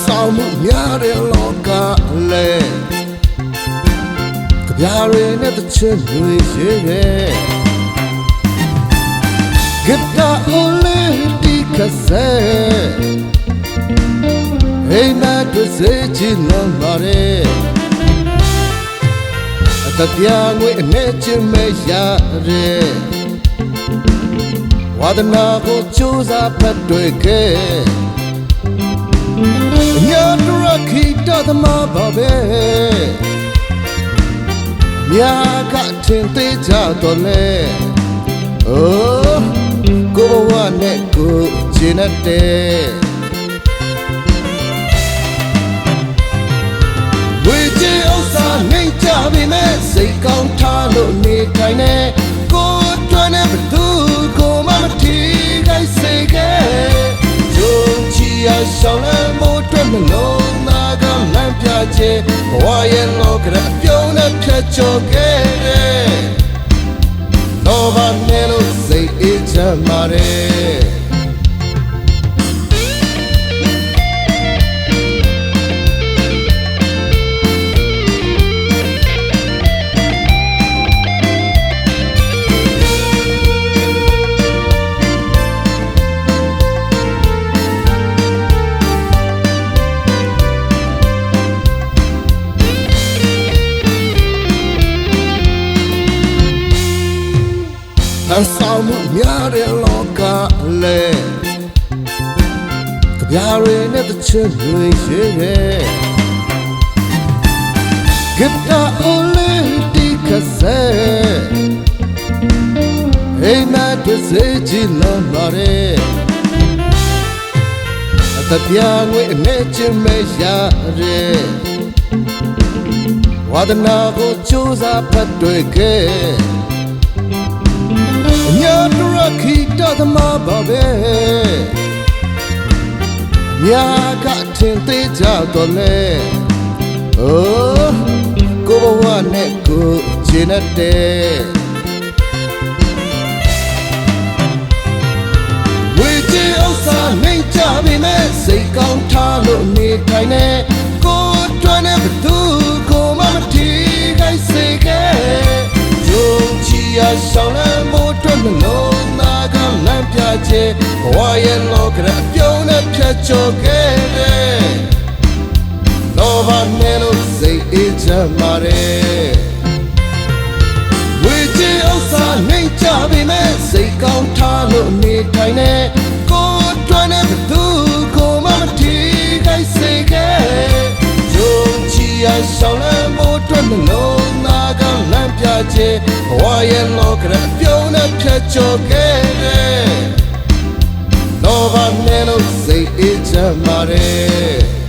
ဆောင်မှုများတဲ့လောကလဲကြပြားရည်နဲ့တစ်ချက်တွေရေးခဲ့ဂစ်တာအိုလေးဒီကဆဲဟိမတ်တို့စေချင်လုံးပါရဲ့အတပြားငွေအနေချင်းမရတဲ့ဝါဒနာကိုကြိုးစားဖတ်တွေ့ခဲ့ညတရခိတသမဘာပဲမြာကထင်သေးကြတော့လေအိုးကိုဘဝနဲ့ကိုချင်တဲ့ဝေချေဥစ္စာနေကြပြီမဲ့စိတ်ကောင်းထားလို့နေထိုင်နေကိုတွန်းနေဘသူကိုမမထီခိုင်းစေခဲ့ယုံကြည်ရဆောင်လဲမို့တွန်းမလုံးသားကလမ်းပြချေဘဝရဲ့လောကရပြုံးနဲ့ဖြတ်ကျော်ခဲ့တဲ့လောဘနဲ့လို့စိတ်အေးချမ်းပါတယ်ဆောင်မှုများတဲ့လောကလဲကြပြားရည်နဲ့တစ်ချက်တွေရေးခဲ့ဂစ်တာအိုလေးဒီကဆဲဟိမတ်တို့စေချင်လုံးပါရဲ့အတပြားငွေအနေချင်းမရတဲ့ဝါဒနာကိုကြိုးစားဖတ်တွေ့ခဲ့ညတရခိတသမဘာပဲမြာကထင်သေးကြတော့လေအိုးကိုဘဝနဲ့ကိုချင်တဲ့ဝေချေဥစ္စာနေကြပြီမဲ့စိတ်ကောင်းထားလို့နေထိုင်နေကိုတွန်းနေဘသူကိုမမထီခိုင်းစေခဲ့ယုံကြည်ရဆောင်လဲမို့တွန်းမလုံးသားကလမ်းပြချေဘဝရဲ့လောကရပြုံးနဲ့ဖြတ်ကျော်ခဲ့တဲ့လောဘနဲ့လို့စိတ်အေးချမ်းပါတယ်ဝေချေဥစ္စာနေကြပြီမဲ့စိတ်ကောင်းထားလို့နေထိုင်နေကိုတွန်းနေဘသူကိုမမထီခိုင်းစေခဲ့ယုံကြည်ရဆောင်လဲမို့တွန်းမလုံးသားကလမ်းပြချေဘဝရဲ့လောကရပြုံးနဲ့ဖြတ်ကျော်ခဲ့တဲ့လောဘနဲ့လို့စိတ်အေးချမ်းပါတယ်